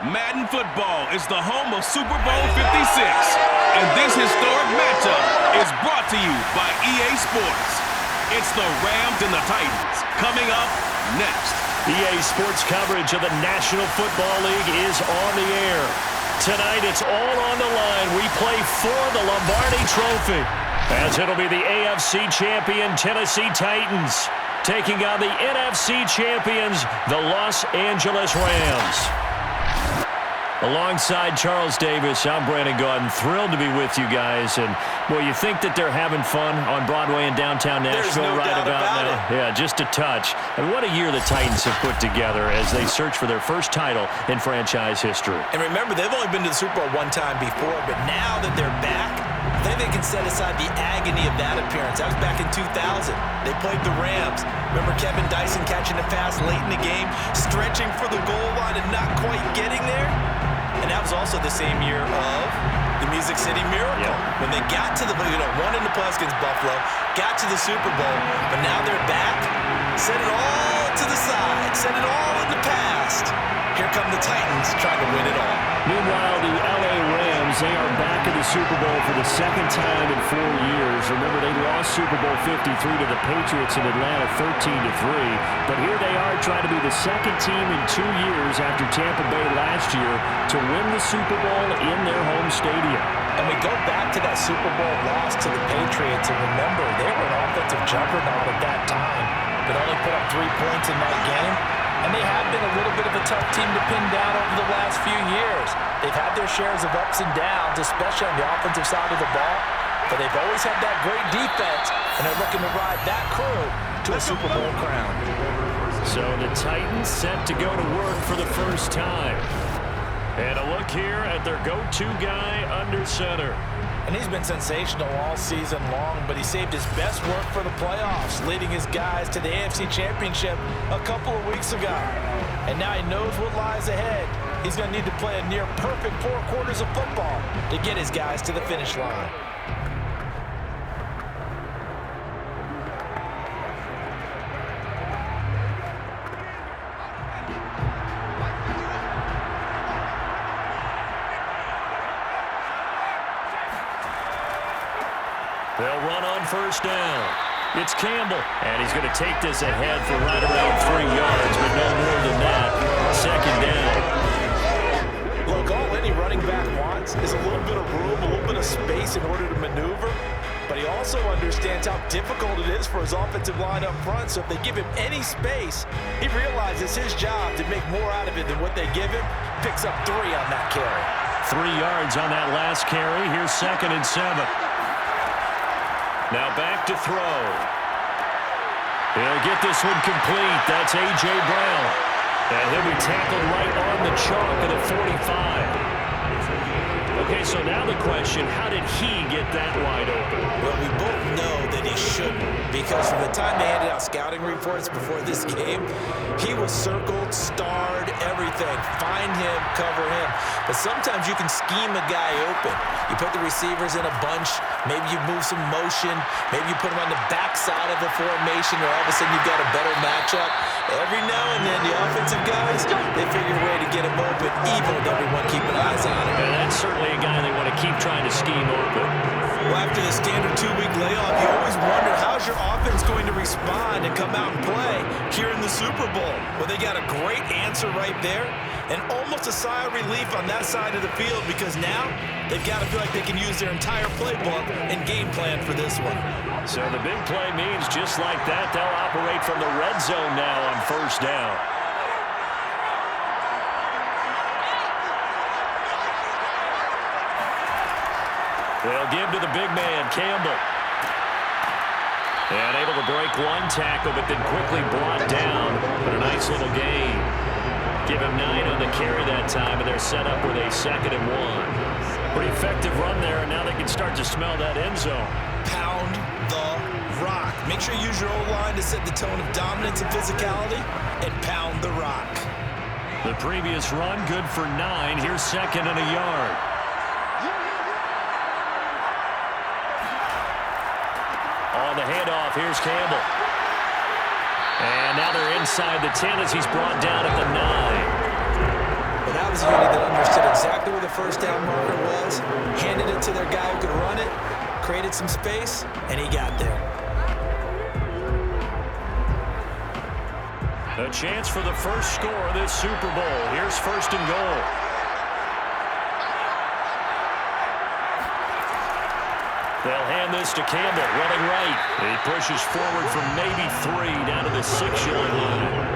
Madden Football is the home of Super Bowl 56, and this historic matchup is brought to you by EA Sports. It's the Rams and the Titans coming up next. EA Sports coverage of the National Football League is on the air. Tonight, it's all on the line. We play for the Lombardi Trophy, as it'll be the AFC champion Tennessee Titans taking on the NFC champions, the Los Angeles Rams. Alongside Charles Davis, I'm Brandon Gaudin. Thrilled to be with you guys. And, well, you think that they're having fun on Broadway in downtown Nashville right about now? Yeah, just a touch. And what a year the Titans have put together as they search for their first title in franchise history. And remember, they've only been to the Super Bowl one time before, but now that they're back, I think they can set aside the agony of that appearance. That was back in 2000. They played the Rams. Remember Kevin Dyson catching a pass late in the game, stretching for the goal line and not quite getting there? And that was also the same year of the Music City Miracle. When they got to the, won in the playoffs against Buffalo, got to the Super Bowl, but now they're back. Set it all to the side. Set it all in the past. Here come the Titans trying to win it all. Meanwhile, the LA Rams, they are back in the Super Bowl for the second time in 4 years. Remember, they lost Super Bowl 53 to the Patriots in Atlanta 13-3. But here they are trying to be the second team in 2 years after Tampa Bay last year to win the Super Bowl in their home stadium. And we go back to that Super Bowl loss to the Patriots, and remember, they were an offensive juggernaut at that time, but only put up 3 points in that game. And they have been a little bit of a tough team to pin down over the last few years. They've had their shares of ups and downs, especially on the offensive side of the ball. But they've always had that great defense, and they're looking to ride that crew to a Super Bowl crown. So the Titans set to go to work for the first time. And a look here at their go-to guy under center. And he's been sensational all season long, but he saved his best work for the playoffs, leading his guys to the AFC Championship a couple of weeks ago. And now he knows what lies ahead. He's going to need to play a near-perfect 4 quarters of football to get his guys to the finish line. They'll run on first down. It's Campbell, and he's going to take this ahead for right around 3 yards, but no more than that. Second down. Look, all any running back wants is a little bit of room, a little bit of space in order to maneuver, but he also understands how difficult it is for his offensive line up front, so if they give him any space, he realizes his job to make more out of it than what they give him. Picks up 3 on that carry. 3 yards on that last carry. Here's 2nd and 7. Now back to throw. He'll get this one complete. That's A.J. Brown. And he'll be tackled right on the chalk of the 45. Okay, so now the question, how did he get that wide open? Well, we both know that he shouldn't, because from the time they handed out scouting reports before this game, he was circled, starred, everything. Find him, cover him. But sometimes you can scheme a guy open. You put the receivers in a bunch, maybe you move some motion, maybe you put them on the backside of the formation, or all of a sudden you've got a better matchup. Every now and then, the offensive guys, they figure a way to get him open, even with everyone keeping eyes on him. And that's certainly a guy they want to keep trying to scheme open. Well, after the standard 2-week layoff, you always wonder, how's your offense going to respond and come out and play here in the Super Bowl? Well, they got a great answer right there, and almost a sigh of relief on that side of the field, because now they've got to feel like they can use their entire playbook and game plan for this one. So the big play means just like that, they'll operate from the red zone now on first down. They'll give to the big man, Campbell. And able to break one tackle, but then quickly brought down. But a nice little gain. Give him 9 on the carry that time, and they're set up with a 2nd and 1. Pretty effective run there, and now they can start to smell that end zone. Pound the rock. Make sure you use your O-line to set the tone of dominance and physicality, and pound the rock. The previous run, good for 9. Here's 2nd and a yard. On the handoff, here's Campbell. And now they're inside the 10 as he's brought down at the 9. Well, that That was a unit that understood exactly where the first down marker was, handed it to their guy who could run it, created some space, and he got there. A chance for the first score of this Super Bowl. Here's first and goal. They'll hand this to Campbell, running right. He pushes forward from maybe 3 down to the 6-yard line.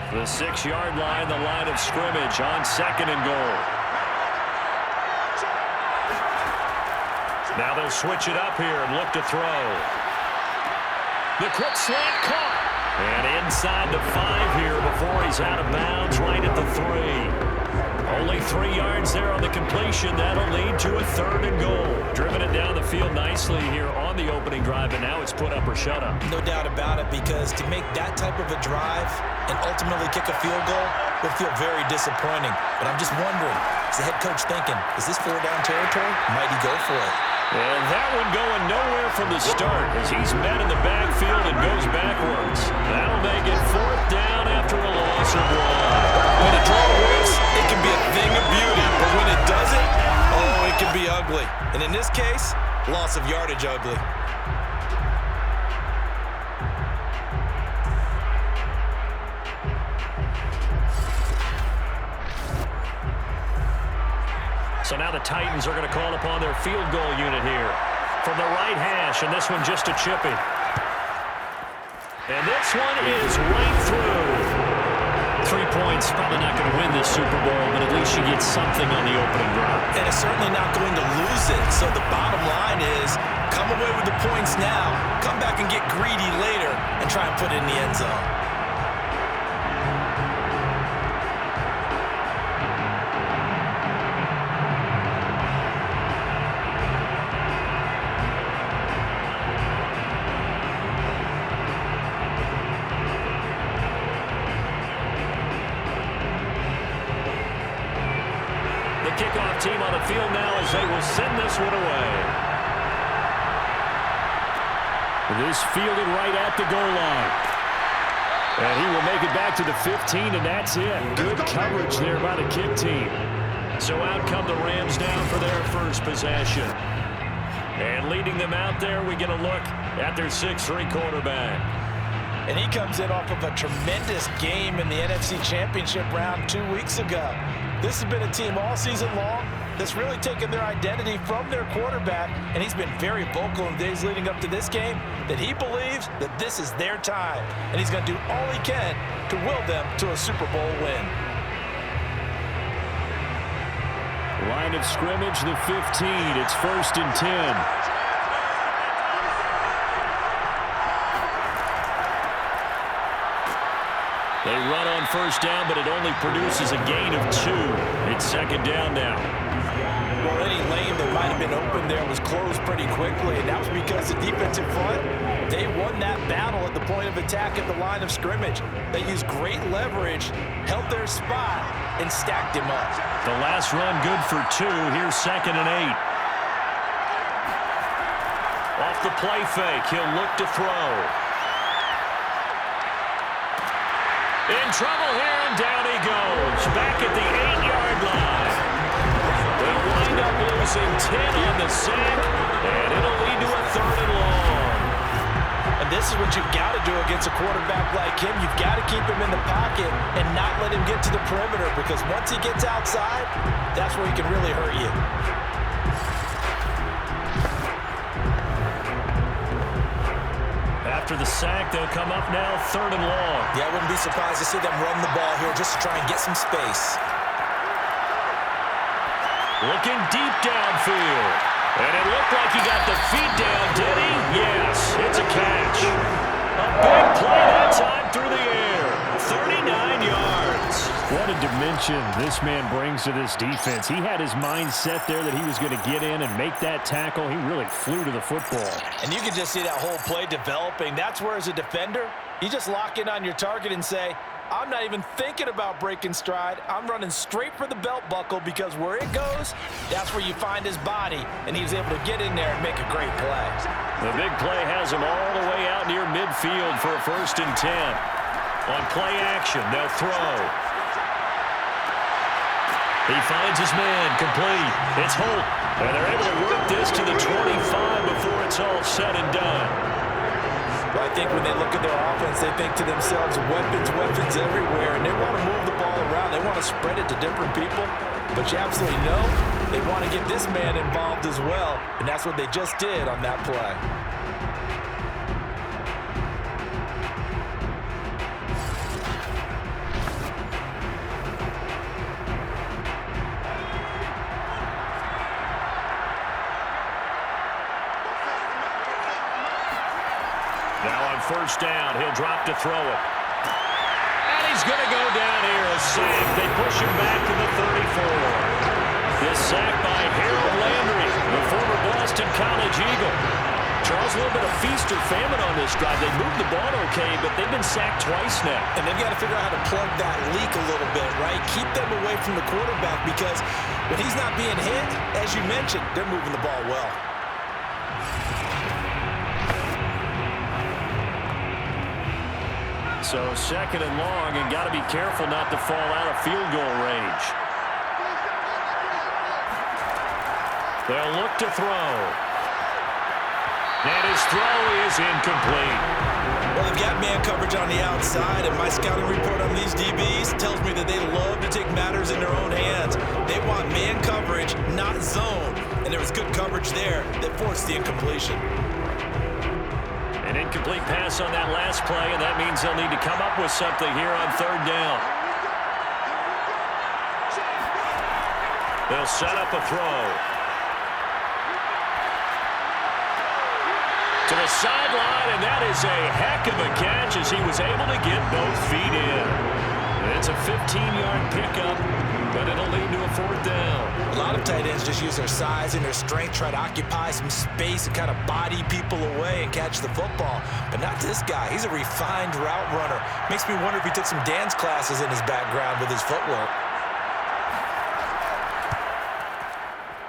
The 6-yard line, the line of scrimmage on second and goal. Now they'll switch it up here and look to throw. The quick slant caught. And inside the 5 here before he's out of bounds right at the 3. Only 3 yards there on the completion. That'll lead to a third and goal. Driven it down the field nicely here on the opening drive, and now it's put up or shut up. No doubt about it, because to make that type of a drive and ultimately kick a field goal would feel very disappointing. But I'm just wondering, is the head coach thinking, is this 4-down territory? Might he go for it? And that one going nowhere from the start as he's met in the backfield and goes backwards. That'll make it 4th down after a loss of 1. When a draw works, it can be a thing of beauty. But when it doesn't, oh, it can be ugly. And in this case, loss of yardage ugly. So now the Titans are going to call upon their field goal unit here from the right hash, and this one just a chippy. And this one is right through. 3 points, probably not going to win this Super Bowl, but at least you get something on the opening drive. And it's certainly not going to lose it. So the bottom line is, come away with the points now, come back and get greedy later, and try and put it in the end zone. Kickoff team on the field now as they will send this one away. This fielded right at the goal line. And he will make it back to the 15, and that's it. Good coverage there by the kick team. So out come the Rams down for their first possession. And leading them out there, we get a look at their 6'3" quarterback. And he comes in off of a tremendous game in the NFC Championship round 2 weeks ago. This has been a team all season long that's really taken their identity from their quarterback, and he's been very vocal in the days leading up to this game that he believes that this is their time, and he's going to do all he can to will them to a Super Bowl win. Line of scrimmage, the 15. It's 1st and 10. They run on first down, but it only produces a gain of 2. It's 2nd down now. Well, any lane that might have been open there was closed pretty quickly, and that was because the defensive front, they won that battle at the point of attack at the line of scrimmage. They used great leverage, held their spot, and stacked him up. The last run good for 2. Here's 2nd and 8. Off the play fake, he'll look to throw. In trouble here, and down he goes. Back at the 8-yard line. They'll wind up losing 10 on the sack, and it'll lead to a 3rd and long. And this is what you've got to do against a quarterback like him. You've got to keep him in the pocket and not let him get to the perimeter, because once he gets outside, that's where he can really hurt you. After the sack, they'll come up now 3rd and long. Yeah, I wouldn't be surprised to see them run the ball here just to try and get some space. Looking deep downfield. And it looked like he got the feet down, did he? Yes, it's a catch. A big play that time through the air. 39 yards. What a dimension aggression this man brings to this defense. He had his mind set there that he was going to get in and make that tackle. He really flew to the football. And you can just see that whole play developing. That's where, as a defender, you just lock in on your target and say, I'm not even thinking about breaking stride. I'm running straight for the belt buckle, because where it goes, that's where you find his body, and he was able to get in there and make a great play. The big play has him all the way out near midfield for a 1st and 10. On play action, they'll throw. He finds his man, complete. It's Holt, and they're able to work this to the 25 before it's all said and done. Well, I think when they look at their offense, they think to themselves, weapons, weapons everywhere, and they want to move the ball around. They want to spread it to different people, but you absolutely know they want to get this man involved as well, and that's what they just did on that play. Now on 1st down, he'll drop to throw it. And he's going to go down here, a sack. They push him back to the 34. This sack by Harold Landry, the former Boston College Eagle. Charles, a little bit of feast or famine on this drive. They moved the ball okay, but they've been sacked twice now. And they've got to figure out how to plug that leak a little bit, right? Keep them away from the quarterback, because when he's not being hit, as you mentioned, they're moving the ball well. So 2nd and long, and got to be careful not to fall out of field goal range. They'll look to throw. And his throw is incomplete. Well, they've got man coverage on the outside, and my scouting report on these DBs tells me that they love to take matters in their own hands. They want man coverage, not zone. And there was good coverage there that forced the incompletion. An incomplete pass on that last play, and that means they'll need to come up with something here on 3rd down. They'll set up a throw. To the sideline, and that is a heck of a catch as he was able to get both feet in. It's a 15-yard pickup, but it'll lead to a 4th down. A lot of tight ends just use their size and their strength, try to occupy some space and kind of body people away and catch the football. But not this guy. He's a refined route runner. Makes me wonder if he took some dance classes in his background with his footwork.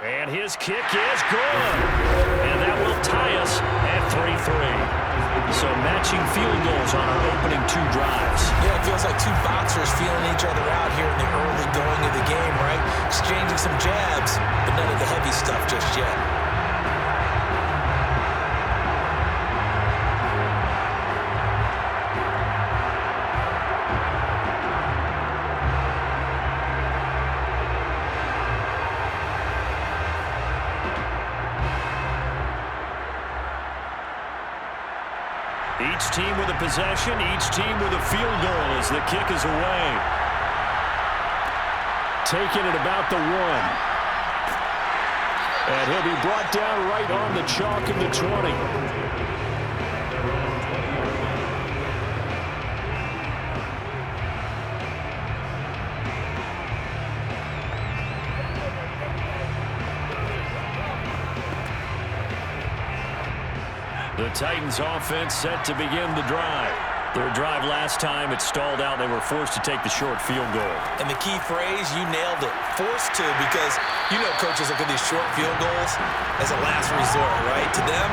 And his kick is good. And that will tie us at 3-3. So matching field goals on our opening 2 drives. Yeah, it feels like 2 boxers feeling each other out here in the early going of the game, right? Exchanging some jabs, but none of the heavy stuff just yet. Each team with a possession, each team with a field goal as the kick is away. Taking it about the 1. And he'll be brought down right on the chalk of the 20. The Titans offense set to begin the drive. Their drive last time, it stalled out. They were forced to take the short field goal. And the key phrase, you nailed it. Forced to, because you know coaches look at these short field goals as a last resort, right? To them,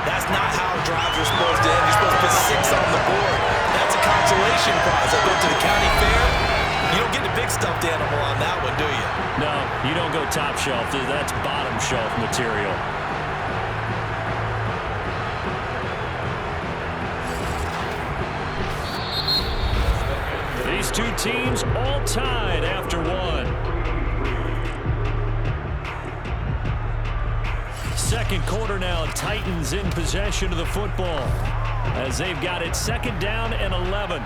that's not how drives are supposed to end. You're supposed to put 6 on the board. That's a consolation prize. I go to the county fair. You don't get the big stuffed animal on that one, do you? No, you don't go top shelf. That's bottom shelf material. These 2 teams all tied after 1. Second quarter now, Titans in possession of the football as they've got it 2nd down and 11.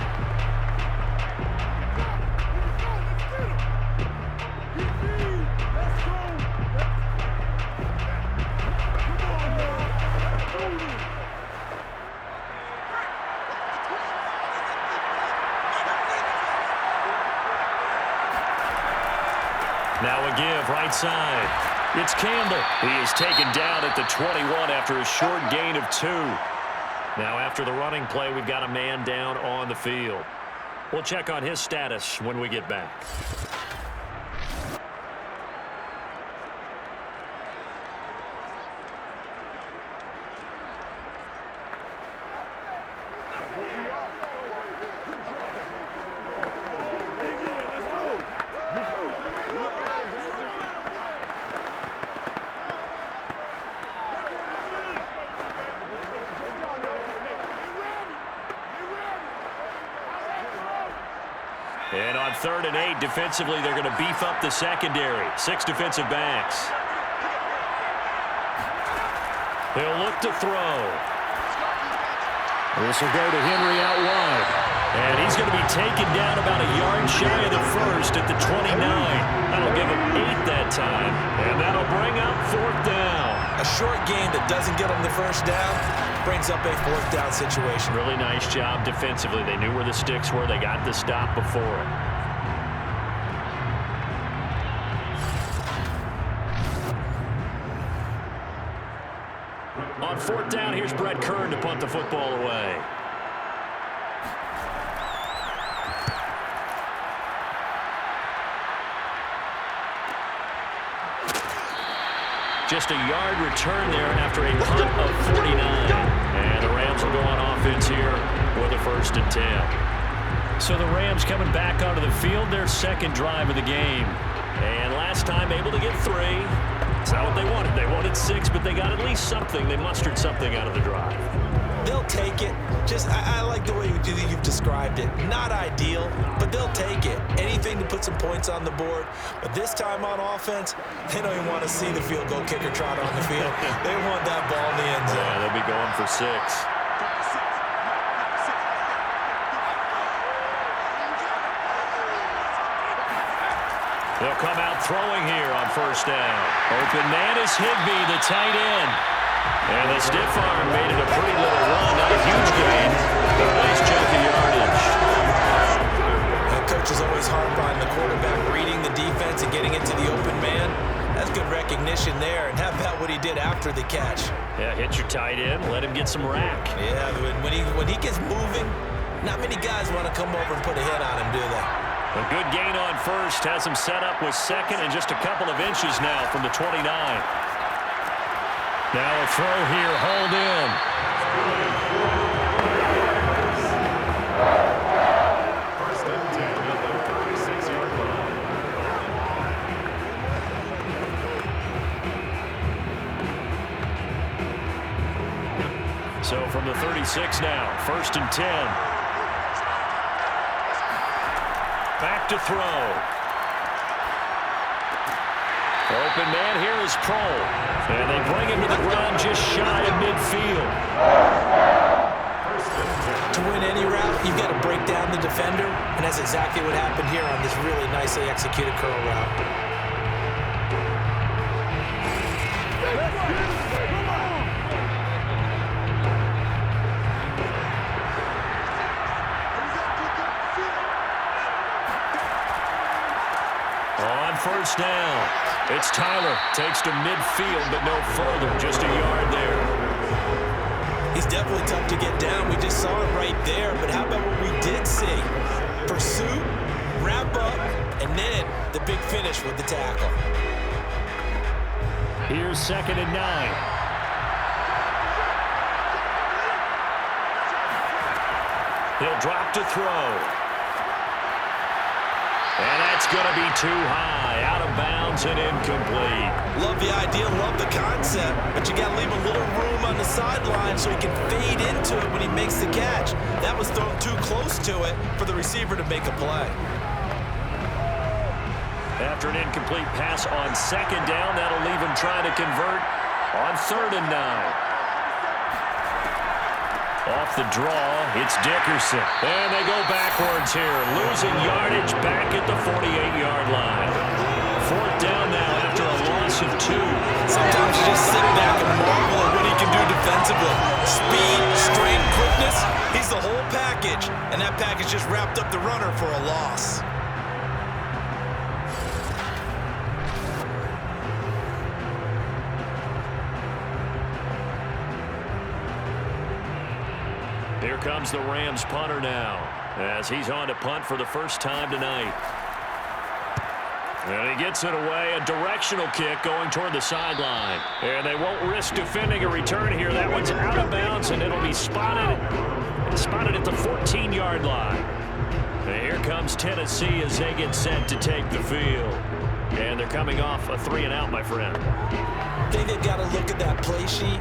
Now a give right side. It's Campbell. He is taken down at the 21 after a short gain of 2. Now after the running play, we've got a man down on the field. We'll check on his status when we get back. And on 3rd and 8, defensively, they're going to beef up the secondary. 6 defensive backs. He'll look to throw. This will go to Henry out wide. And he's going to be taken down about a yard shy of the first at the 29. That'll give him 8 that time. And that'll bring up 4th down. A short game that doesn't get them the first down brings up a 4th down situation. Really nice job defensively. They knew where the sticks were. They got the stop before it. On 4th down, here's Brett Kern to punt the football away. Just a yard return there after a punt of 49. And the Rams will go on offense here with a 1st and 10. So the Rams coming back onto the field, their 2nd drive of the game. And last time able to get 3. It's not what they wanted. They wanted 6, but they got at least something. They mustered something out of the drive. They'll take it. I like the way you've described it. Not ideal, but they'll take it. Anything to put some points on the board. But this time on offense, they don't even want to see the field goal kicker trot on the field. They want that ball in the end zone. Yeah, they'll be going for 6. They'll come out throwing here on 1st down. Open man is Higbee, the tight end. And the stiff arm made it a pretty little run. Not a huge gain, but a nice chunk of yardage. And coaches always harp on the quarterback reading the defense and getting into the open man. That's good recognition there. And how about what he did after the catch? Yeah, hit your tight end, let him get some rack. Yeah, when he gets moving, not many guys want to come over and put a hit on him, do they? A good gain on 1st has him set up with 2nd and just a couple of inches now from the 29. Now a throw here, hold in. First and 10 at the 36-yard line. So from the 36 now, 1st and 10. Back to throw. Open man here is Prohl. And they bring him to the ground just shy of midfield. To win any route, you've got to break down the defender, and that's exactly what happened here on this really nicely executed curl route. On 1st down, it's Tyler. Takes to midfield, but no further. Just a yard there. He's definitely tough to get down. We just saw it right there. But how about what we did see? Pursuit, wrap up, and then the big finish with the tackle. Here's 2nd and 9. He'll drop to throw. And that's going to be too high, out of bounds and incomplete. Love the idea, love the concept, but you got to leave a little room on the sideline so he can fade into it when he makes the catch. That was thrown too close to it for the receiver to make a play. After an incomplete pass on 2nd down, that'll leave him trying to convert on 3rd and 9. Off the draw, it's Dickerson. And they go backwards here, losing yardage back at the 48-yard line. 4th down now after a loss of 2. Sometimes you just sit back and marvel at what he can do defensively. Speed, strength, quickness, he's the whole package. And that package just wrapped up the runner for a loss. Here comes the Rams punter now, as he's on to punt for the first time tonight. And he gets it away, a directional kick going toward the sideline. And they won't risk defending a return here. That one's out of bounds, and it'll be spotted at the 14-yard line. And here comes Tennessee as they get set to take the field. And they're coming off a 3-and-out, my friend. I think they've got to look at that play sheet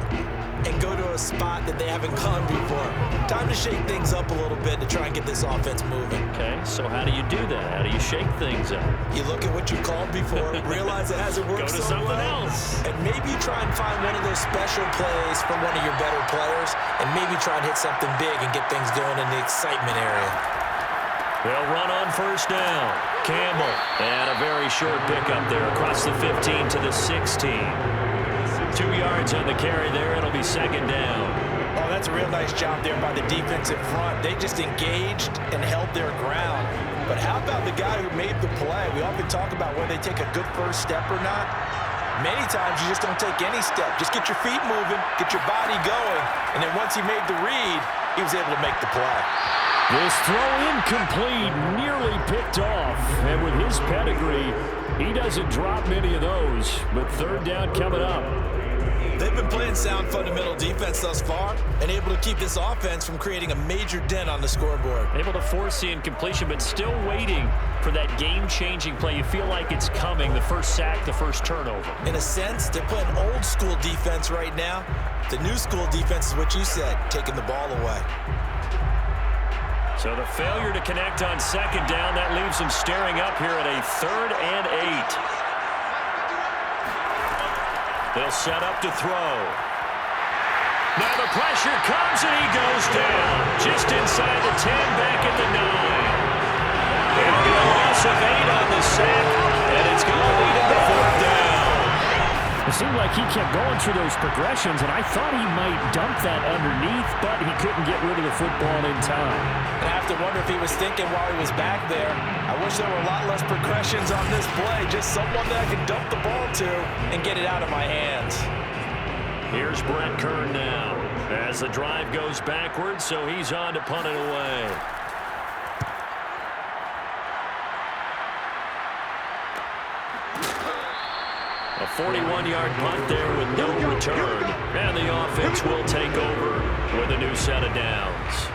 and go to a spot that they haven't gone before. Time to shake things up a little bit to try and get this offense moving. Okay, so how do you do that? How do you shake things up? You look at what you called before, realize it hasn't worked Go to so something well, else. and maybe try and find one of those special plays from one of your better players, and maybe try and hit something big and get things going in the excitement area. They'll run on first down. Campbell, and a very short pickup there across the 15 to the 16. 2 yards on the carry there. It'll be second down. Oh, that's a real nice job there by the defensive front. They just engaged and held their ground. But how about the guy who made the play? We often talk about whether they take a good first step or not. Many times you just don't take any step. Just get your feet moving, get your body going, and then once he made the read, he was able to make the play. This throw incomplete, nearly picked off. And with his pedigree, he doesn't drop many of those. But third down coming up. They've been playing sound fundamental defense thus far and able to keep this offense from creating a major dent on the scoreboard. Able to force the incompletion, but still waiting for that game-changing play. You feel like it's coming, the first sack, the first turnover. In a sense, they're playing old school defense right now. The new school defense is what you said, taking the ball away. So the failure to connect on second down, that leaves them staring up here at a 3rd and 8. They'll set up to throw. Now the pressure comes, and he goes down. Just inside the 10, back at the 9. It'll be a loss of 8 on the sack, and it's going to lead him to 4th down. It seemed like he kept going through those progressions, and I thought he might dump that underneath, but he couldn't get rid of the football in time. And I have to wonder if he was thinking while he was back there, I wish there were a lot less progressions on this play, just someone that I could dump the ball to and get it out of my hands. Here's Brett Kern now as the drive goes backwards, so he's on to punt it away. A 41-yard punt there with no return. And the offense will take over with a new set of downs.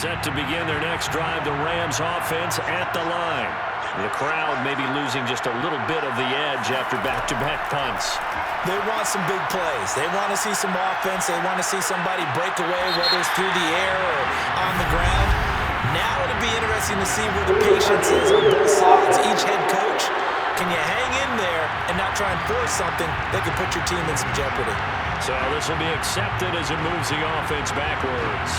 Set to begin their next drive, the Rams offense at the line. The crowd may be losing just a little bit of the edge after back-to-back punts. They want some big plays. They want to see some offense. They want to see somebody break away, whether it's through the air or on the ground. Now it'll be interesting to see where the patience is on both sides. Each head coach, can you hang in there and not try and force something that could put your team in some jeopardy? So this will be accepted as it moves the offense backwards.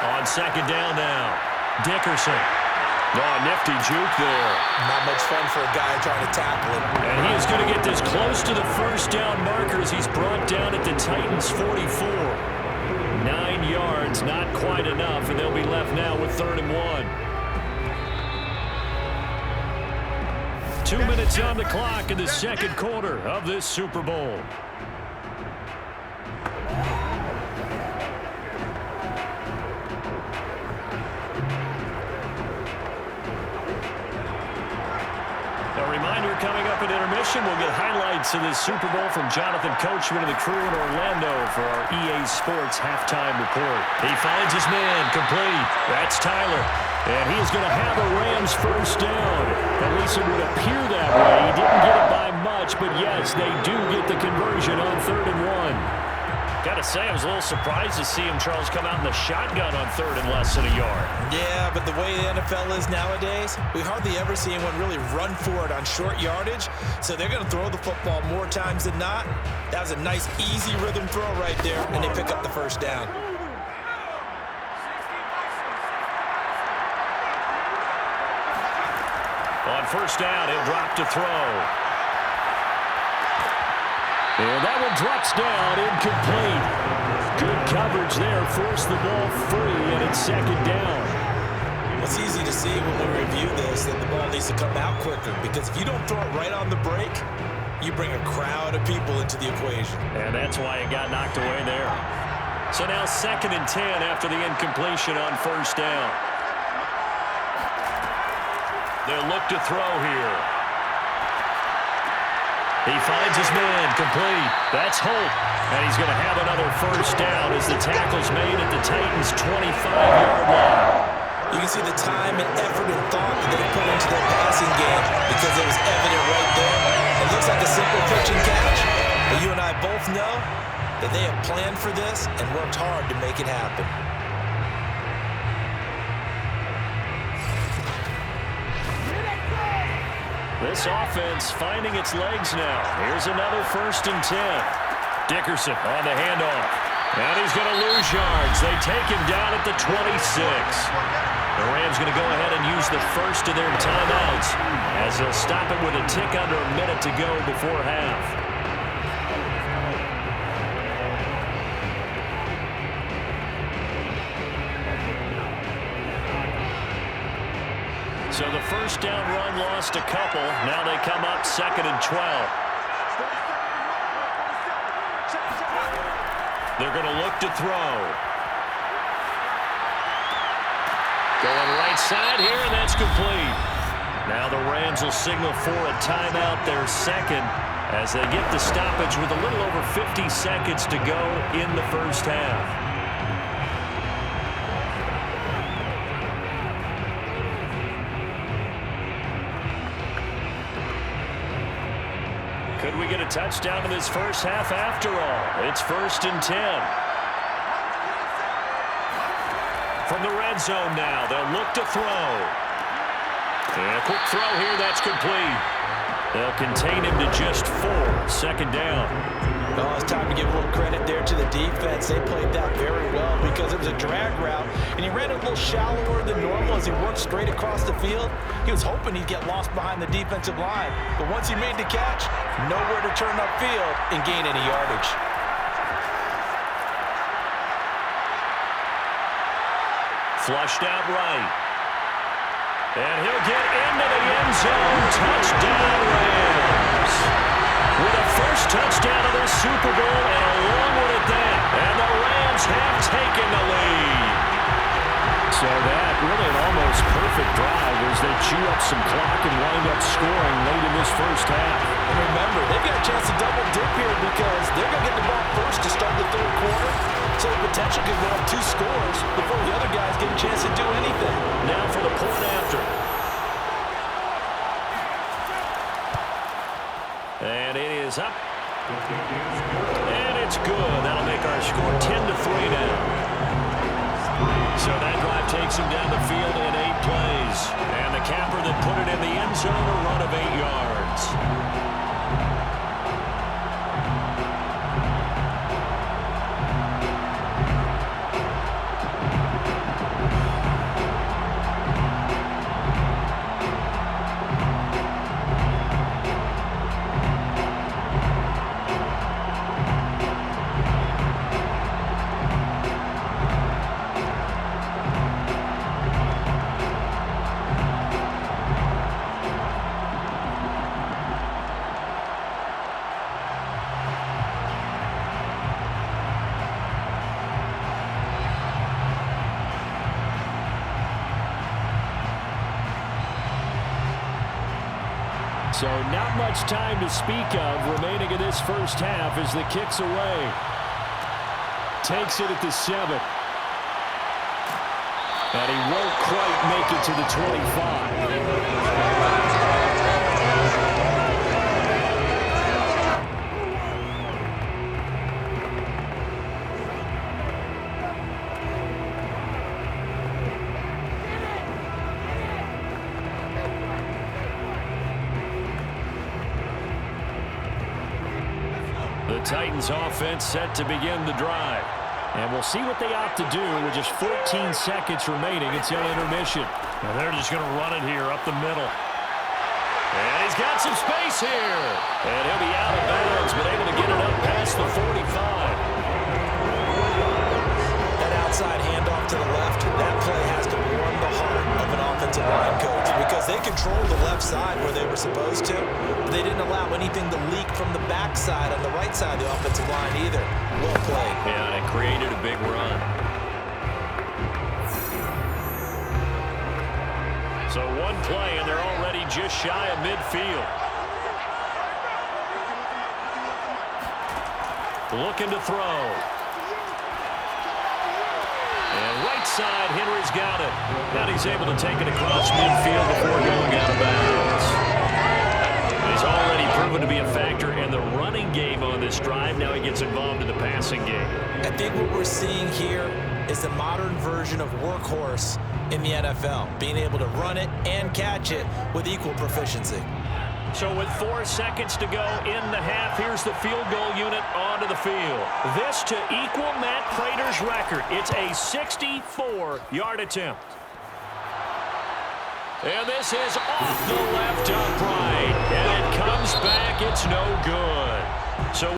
On second down now, Dickerson. Oh, nifty juke there. Not much fun for a guy trying to tackle him. And he is going to get this close to the first down marker as he's brought down at the Titans' 44. 9 yards, not quite enough, and they'll be left now with 3rd and 1. 2 minutes on the clock in the second quarter of this Super Bowl. Coming up at intermission, we'll get highlights of this Super Bowl from Jonathan Coachman and the crew in Orlando for our EA Sports halftime report. He finds his man complete. That's Tyler. And he is going to have a Rams first down. At least it would appear that way. He didn't get it by much, but yes, they do get the conversion on 3rd and 1. Gotta say, I was a little surprised to see him, Charles, come out in the shotgun on third and less than a yard. Yeah, but the way the NFL is nowadays, we hardly ever see anyone really run for it on short yardage, so they're going to throw the football more times than not. That was a nice, easy rhythm throw right there, and they pick up the first down. On first down, he'll drop to throw. And that one drops down, incomplete. Good coverage there, forced the ball free, and it's second down. It's easy to see when we review this that the ball needs to come out quicker, because if you don't throw it right on the break, you bring a crowd of people into the equation. And that's why it got knocked away there. So now 2nd and 10 after the incompletion on first down. They'll look to throw here. He finds his man, complete. That's Holt. And he's going to have another first down as the tackle's made at the Titans' 25-yard line. You can see the time and effort and thought that they put into their passing game because it was evident right there. It looks like a simple pitch and catch, but you and I both know that they have planned for this and worked hard to make it happen. This offense finding its legs now. Here's another 1st and 10. Dickerson on the handoff. And he's going to lose yards. They take him down at the 26. The Rams going to go ahead and use the first of their timeouts as they'll stop it with a tick under a minute to go before half. So the first down run lost a couple. Now they come up 2nd and 12. They're going to look to throw. Going right side here, and that's complete. Now the Rams will signal for a timeout, their second, as they get the stoppage with a little over 50 seconds to go in the first half. Could we get a touchdown in this first half after all? It's 1st and 10. From the red zone now, they'll look to throw. And a quick throw here, that's complete. They'll contain him to just 4. 2nd down. Well, it's time to give a little credit there to the defense. They played that very well because it was a drag route, and he ran a little shallower than normal as he worked straight across the field. He was hoping he'd get lost behind the defensive line, but once he made the catch, nowhere to turn upfield and gain any yardage. Flushed out right. And he'll get into the end zone. Touchdown, Rams. With a first touchdown of this Super Bowl and a long one at that. And the Rams have taken the lead. So that really an almost perfect drive as they chew up some clock and wind up scoring late in this first half. And remember, they've got a chance to double dip here because they're going to get the ball first to start the 3rd quarter. So the potential could go up 2 scores before the other guys get a chance to do anything. Now for the point after. And it is up. And it's good. That'll make our score 10-3 now. So that drive takes him down the field in 8 plays. And the capper that put it in the end zone, a run of 8 yards. So not much time to speak of remaining in this first half as the kick's away. Takes it at the 7. And he won't quite make it to the 25. The Titans offense set to begin the drive. And we'll see what they opt to do with just 14 seconds remaining until intermission. Now they're just going to run it here up the middle. And he's got some space here. And he'll be out of bounds, but able to get it up past the 45. That outside handoff to the left, that play has to warm the heart of an offensive line coach because they controlled the left side where they were supposed to, but they didn't allow anything to leak from the backside on the right side of the offensive line either. Well played. Yeah, and it created a big run. So one play, and they're already just shy of midfield. Looking to throw. And right side, Henry's got it. Now he's able to take it across midfield before going out of bounds. He's already proven to be a factor in the running game on this drive. Now he gets involved in the passing game. I think what we're seeing here is the modern version of workhorse in the NFL, being able to run it and catch it with equal proficiency. So with 4 seconds to go in the half, here's the field goal unit onto the field. This to equal Matt Prater's record. It's a 64-yard attempt. And this is off the left upright. And it comes back. It's no good.